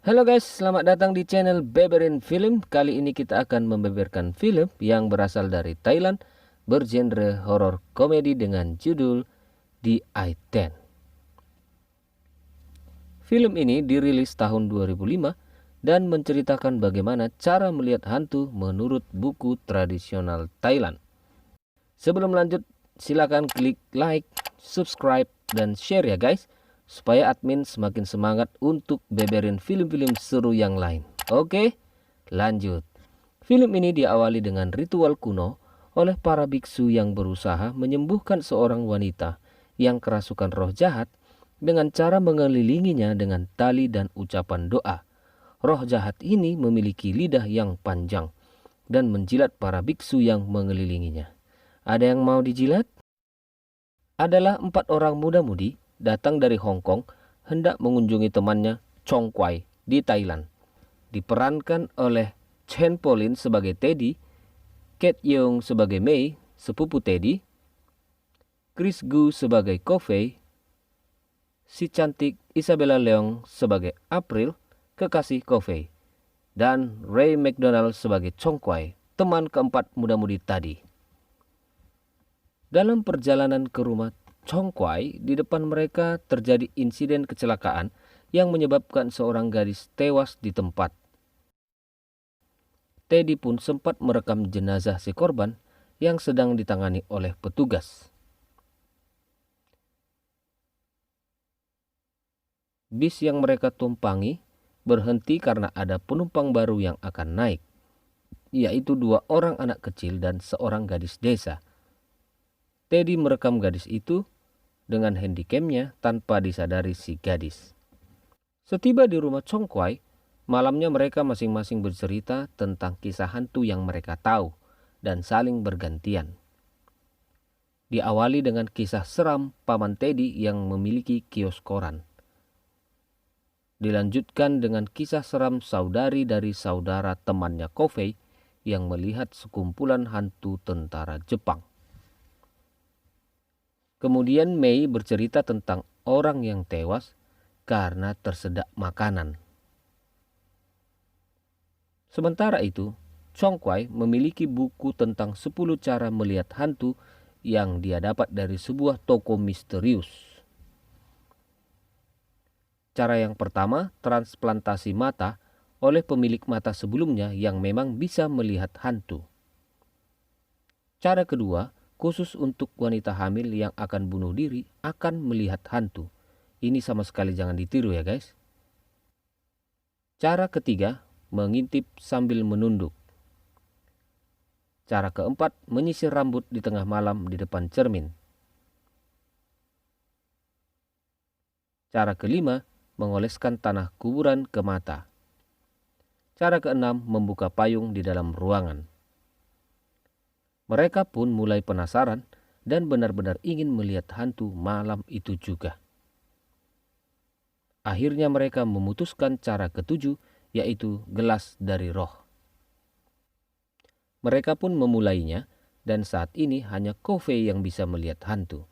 Halo guys, selamat datang di channel Beberin Film. Kali ini kita akan membeberkan film yang berasal dari Thailand, bergenre horor komedi dengan judul The I-10. Film ini dirilis tahun 2005 dan menceritakan bagaimana cara melihat hantu menurut buku tradisional Thailand. Sebelum lanjut, silakan klik like, subscribe, dan share ya guys, supaya admin semakin semangat untuk beberin film-film seru yang lain. Oke, lanjut. Film ini diawali dengan ritual kuno oleh para biksu yang berusaha menyembuhkan seorang wanita yang kerasukan roh jahat dengan cara mengelilinginya dengan tali dan ucapan doa. Roh jahat ini memiliki lidah yang panjang dan menjilat para biksu yang mengelilinginya. Ada yang mau dijilat? Adalah 4 orang muda-mudi datang dari Hong Kong hendak mengunjungi temannya Chong Quai di Thailand. Diperankan oleh Chen Polin sebagai Teddy, Ket Yeong sebagai Mei, sepupu Teddy, Chris Gu sebagai Ko Fei, si cantik Isabella Leong sebagai April, kekasih Ko Fei, dan Ray McDonald sebagai Chong Quai, teman keempat muda-mudi tadi. Dalam perjalanan ke rumah Chong Quai, di depan mereka terjadi insiden kecelakaan yang menyebabkan seorang gadis tewas di tempat. Teddy pun sempat merekam jenazah si korban yang sedang ditangani oleh petugas. Bis yang mereka tumpangi berhenti karena ada penumpang baru yang akan naik, yaitu 2 orang anak kecil dan seorang gadis desa. Teddy merekam gadis itu dengan handycamnya tanpa disadari si gadis. Setiba di rumah Chong Quai, malamnya mereka masing-masing bercerita tentang kisah hantu yang mereka tahu dan saling bergantian. Diawali dengan kisah seram paman Teddy yang memiliki kios koran. Dilanjutkan dengan kisah seram saudari dari saudara temannya Ko Fei yang melihat sekumpulan hantu tentara Jepang. Kemudian Mei bercerita tentang orang yang tewas karena tersedak makanan. Sementara itu, Chong Quai memiliki buku tentang 10 cara melihat hantu yang dia dapat dari sebuah toko misterius. Cara yang pertama, transplantasi mata oleh pemilik mata sebelumnya yang memang bisa melihat hantu. Cara kedua, khusus untuk wanita hamil yang akan bunuh diri akan melihat hantu. Ini sama sekali jangan ditiru ya guys. Cara ketiga, mengintip sambil menunduk. Cara keempat, menyisir rambut di tengah malam di depan cermin. Cara kelima, mengoleskan tanah kuburan ke mata. Cara keenam, membuka payung di dalam ruangan. Mereka pun mulai penasaran dan benar-benar ingin melihat hantu malam itu juga. Akhirnya mereka memutuskan cara ketujuh, yaitu gelas dari roh. Mereka pun memulainya dan saat ini hanya Ko Fei yang bisa melihat hantu.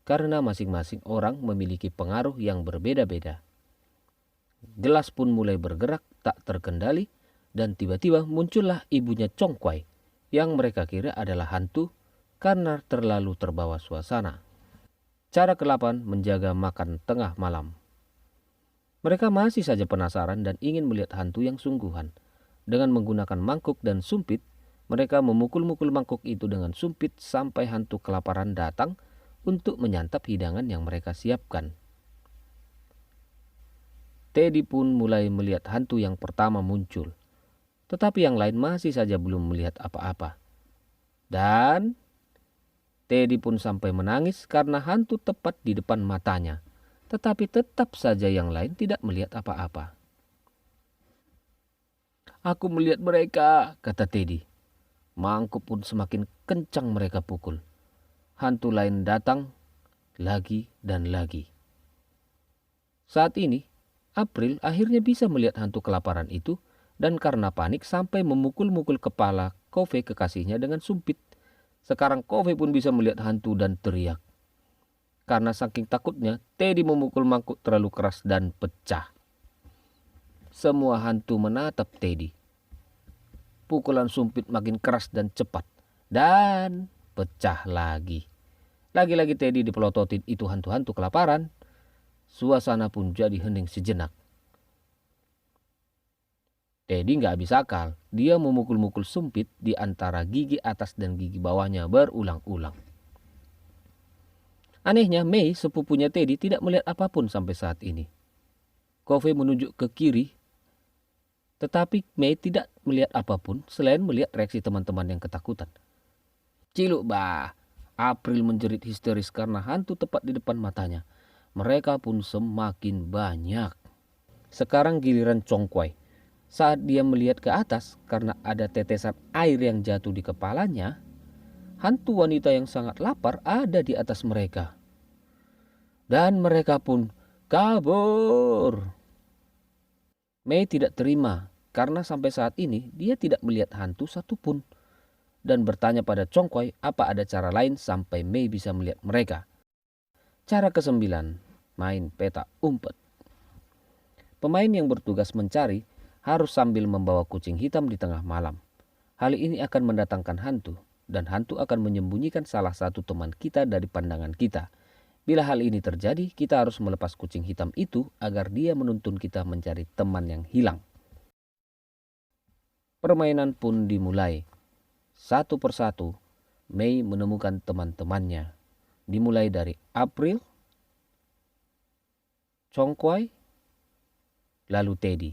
Karena masing-masing orang memiliki pengaruh yang berbeda-beda. Gelas pun mulai bergerak tak terkendali dan tiba-tiba muncullah ibunya Chong Quai yang mereka kira adalah hantu karena terlalu terbawa suasana. Cara ke-8, menjaga makan tengah malam. Mereka masih saja penasaran dan ingin melihat hantu yang sungguhan. Dengan menggunakan mangkuk dan sumpit, mereka memukul-mukul mangkuk itu dengan sumpit sampai hantu kelaparan datang untuk menyantap hidangan yang mereka siapkan. Teddy pun mulai melihat hantu yang pertama muncul. Tetapi yang lain masih saja belum melihat apa-apa. Dan Teddy pun sampai menangis karena hantu tepat di depan matanya. Tetapi tetap saja yang lain tidak melihat apa-apa. "Aku melihat mereka," kata Teddy. Mangkuk pun semakin kencang mereka pukul. Hantu lain datang lagi dan lagi. Saat ini, April akhirnya bisa melihat hantu kelaparan itu dan karena panik sampai memukul-mukul kepala Ko Fei kekasihnya dengan sumpit. Sekarang Ko Fei pun bisa melihat hantu dan teriak. Karena saking takutnya, Teddy memukul mangkuk terlalu keras dan pecah. Semua hantu menatap Teddy. Pukulan sumpit makin keras dan cepat. Dan pecah lagi. Lagi-lagi Teddy dipelototin itu hantu-hantu kelaparan. Suasana pun jadi hening sejenak. Teddy gak habis akal. Dia memukul-mukul sumpit di antara gigi atas dan gigi bawahnya berulang-ulang. Anehnya May, sepupunya Teddy, tidak melihat apapun sampai saat ini. Covey menunjuk ke kiri, tetapi May tidak melihat apapun selain melihat reaksi teman-teman yang ketakutan. Ciluk bah, April menjerit histeris karena hantu tepat di depan matanya. Mereka pun semakin banyak. Sekarang giliran Congkwai. Saat dia melihat ke atas karena ada tetesan air yang jatuh di kepalanya, hantu wanita yang sangat lapar ada di atas mereka. Dan mereka pun kabur. May tidak terima karena sampai saat ini dia tidak melihat hantu satupun. Dan bertanya pada Congkwai apa ada cara lain sampai May bisa melihat mereka. Cara ke-9, main peta umpet. Pemain yang bertugas mencari harus sambil membawa kucing hitam di tengah malam. Hal ini akan mendatangkan hantu, dan hantu akan menyembunyikan salah satu teman kita dari pandangan kita. Bila hal ini terjadi, kita harus melepas kucing hitam itu agar dia menuntun kita mencari teman yang hilang. Permainan pun dimulai. Satu persatu, May menemukan teman-temannya. Dimulai dari April, Congkwai, lalu Teddy.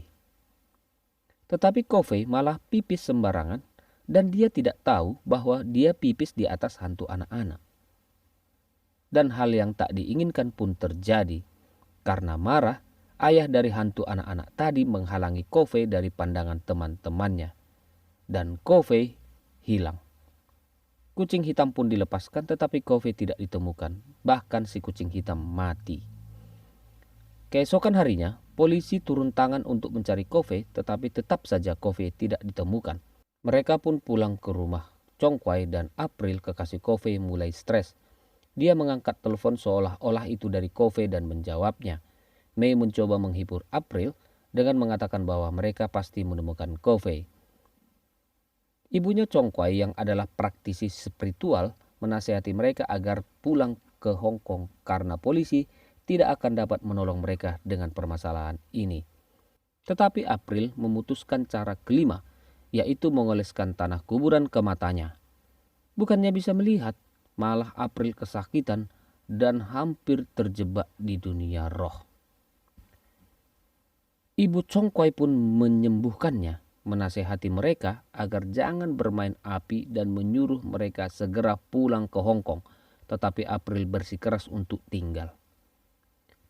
Tetapi Covey malah pipis sembarangan dan dia tidak tahu bahwa dia pipis di atas hantu anak-anak. Dan hal yang tak diinginkan pun terjadi. Karena marah, ayah dari hantu anak-anak tadi menghalangi Covey dari pandangan teman-temannya. Dan Covey hilang. Kucing hitam pun dilepaskan tetapi Covey tidak ditemukan. Bahkan si kucing hitam mati. Keesokan harinya, polisi turun tangan untuk mencari Covey, tetapi tetap saja Covey tidak ditemukan. Mereka pun pulang ke rumah. Congkwai dan April, kekasih Covey, mulai stres. Dia mengangkat telepon seolah-olah itu dari Covey dan menjawabnya. May mencoba menghibur April dengan mengatakan bahwa mereka pasti menemukan Covey. Ibunya Congkwai yang adalah praktisi spiritual menasihati mereka agar pulang ke Hong Kong karena polisi tidak akan dapat menolong mereka dengan permasalahan ini. Tetapi April memutuskan cara kelima, yaitu mengoleskan tanah kuburan ke matanya. Bukannya bisa melihat, malah April kesakitan dan hampir terjebak di dunia roh. Ibu Congkwai pun menyembuhkannya, menasehati mereka agar jangan bermain api dan menyuruh mereka segera pulang ke Hong Kong. Tetapi April bersikeras untuk tinggal.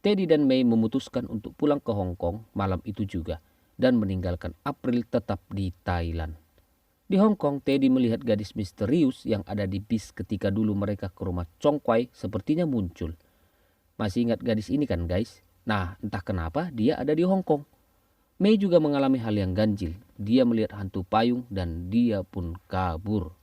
Teddy dan May memutuskan untuk pulang ke Hong Kong malam itu juga dan meninggalkan April tetap di Thailand. Di Hong Kong, Teddy melihat gadis misterius yang ada di bis ketika dulu mereka ke rumah Congkwai sepertinya muncul. Masih ingat gadis ini kan guys? Nah, entah kenapa dia ada di Hong Kong. May juga mengalami hal yang ganjil. Dia melihat hantu payung dan dia pun kabur.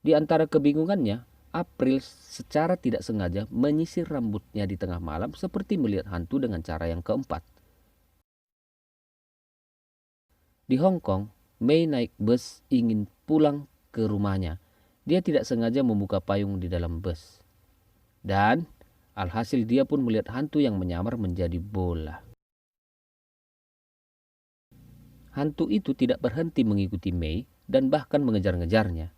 Di antara kebingungannya, April secara tidak sengaja menyisir rambutnya di tengah malam seperti melihat hantu dengan cara yang keempat. Di Hong Kong, May naik bus ingin pulang ke rumahnya. Dia tidak sengaja membuka payung di dalam bus. Dan alhasil dia pun melihat hantu yang menyamar menjadi bola. Hantu itu tidak berhenti mengikuti May dan bahkan mengejar-ngejarnya.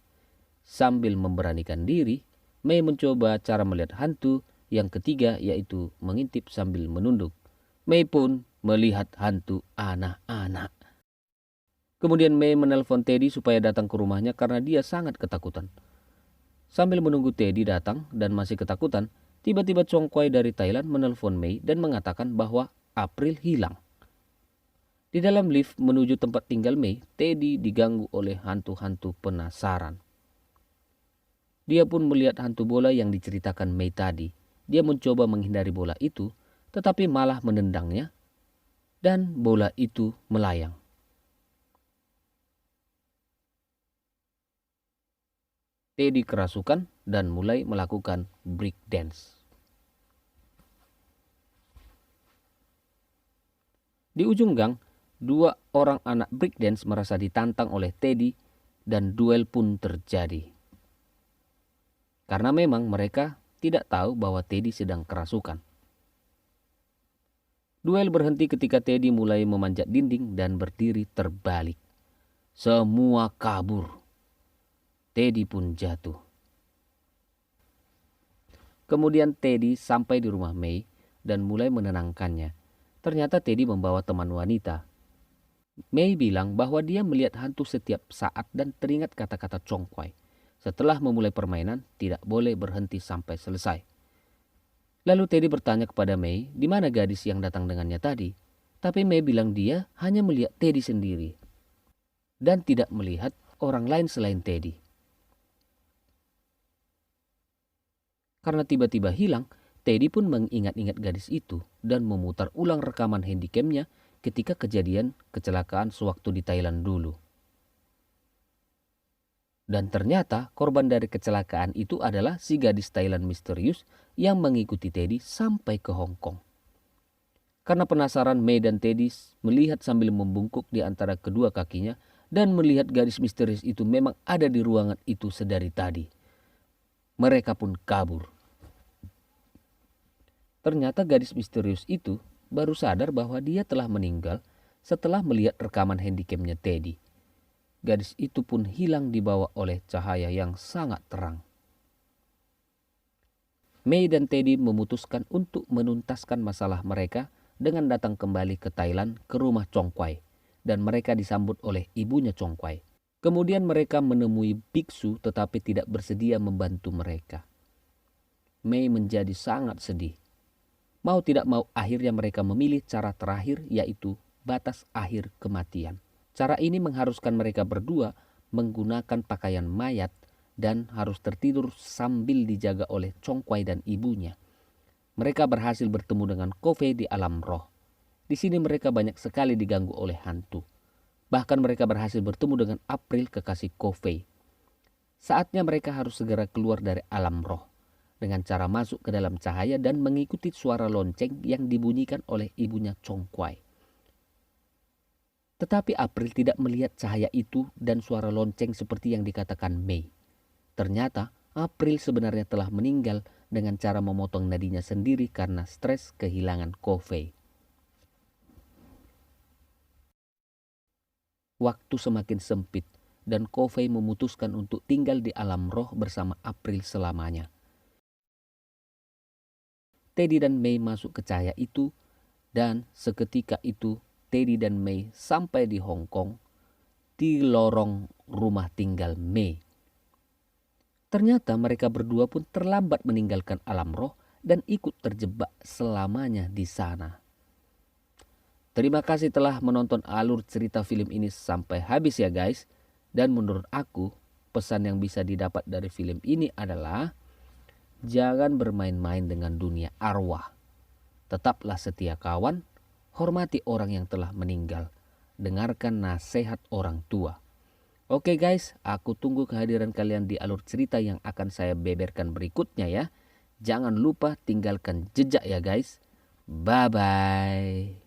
Sambil memberanikan diri, May mencoba cara melihat hantu yang ketiga, yaitu mengintip sambil menunduk. May pun melihat hantu anak-anak. Kemudian May menelpon Teddy supaya datang ke rumahnya karena dia sangat ketakutan. Sambil menunggu Teddy datang dan masih ketakutan, tiba-tiba Congkwai dari Thailand menelpon May dan mengatakan bahwa April hilang. Di dalam lift menuju tempat tinggal May, Teddy diganggu oleh hantu-hantu penasaran. Dia pun melihat hantu bola yang diceritakan May tadi. Dia mencoba menghindari bola itu, tetapi malah menendangnya dan bola itu melayang. Teddy kerasukan dan mulai melakukan break dance. Di ujung gang, dua orang anak breakdance merasa ditantang oleh Teddy dan duel pun terjadi. Karena memang mereka tidak tahu bahwa Teddy sedang kerasukan. Duel berhenti ketika Teddy mulai memanjat dinding dan berdiri terbalik. Semua kabur. Teddy pun jatuh. Kemudian Teddy sampai di rumah May dan mulai menenangkannya. Ternyata Teddy membawa teman wanita. May bilang bahwa dia melihat hantu setiap saat dan teringat kata-kata Chong Quai. Setelah memulai permainan, tidak boleh berhenti sampai selesai. Lalu Teddy bertanya kepada May di mana gadis yang datang dengannya tadi. Tapi May bilang dia hanya melihat Teddy sendiri dan tidak melihat orang lain selain Teddy. Karena tiba-tiba hilang, Teddy pun mengingat-ingat gadis itu dan memutar ulang rekaman handycamnya ketika kejadian kecelakaan sewaktu di Thailand dulu. Dan ternyata korban dari kecelakaan itu adalah si gadis Thailand misterius yang mengikuti Teddy sampai ke Hong Kong. Karena penasaran, May dan Teddy melihat sambil membungkuk di antara kedua kakinya dan melihat gadis misterius itu memang ada di ruangan itu sedari tadi. Mereka pun kabur. Ternyata gadis misterius itu baru sadar bahwa dia telah meninggal setelah melihat rekaman handycamnya Teddy. Gadis itu pun hilang dibawa oleh cahaya yang sangat terang. May dan Teddy memutuskan untuk menuntaskan masalah mereka dengan datang kembali ke Thailand ke rumah Chong Quai, dan mereka disambut oleh ibunya Chong Quai. Kemudian mereka menemui biksu tetapi tidak bersedia membantu mereka. May menjadi sangat sedih. Mau tidak mau akhirnya mereka memilih cara terakhir, yaitu batas akhir kematian. Cara ini mengharuskan mereka berdua menggunakan pakaian mayat dan harus tertidur sambil dijaga oleh Chong Quai dan ibunya. Mereka berhasil bertemu dengan Ko-fei di alam roh. Di sini mereka banyak sekali diganggu oleh hantu. Bahkan mereka berhasil bertemu dengan April, kekasih Ko-fei. Saatnya mereka harus segera keluar dari alam roh dengan cara masuk ke dalam cahaya dan mengikuti suara lonceng yang dibunyikan oleh ibunya Chong Quai. Tetapi April tidak melihat cahaya itu dan suara lonceng seperti yang dikatakan May. Ternyata April sebenarnya telah meninggal dengan cara memotong nadinya sendiri karena stres kehilangan Ko-fei. Waktu semakin sempit dan Ko-fei memutuskan untuk tinggal di alam roh bersama April selamanya. Teddy dan May masuk ke cahaya itu dan seketika itu Teddy dan May sampai di Hong Kong di lorong rumah tinggal May. Ternyata mereka berdua pun terlambat meninggalkan alam roh dan ikut terjebak selamanya di sana. Terima kasih telah menonton alur cerita film ini sampai habis ya guys. Dan menurut aku, pesan yang bisa didapat dari film ini adalah jangan bermain-main dengan dunia arwah. Tetaplah setia kawan, hormati orang yang telah meninggal, dengarkan nasihat orang tua. Oke guys, aku tunggu kehadiran kalian di alur cerita yang akan saya beberkan berikutnya ya. Jangan lupa tinggalkan jejak ya guys. Bye-bye.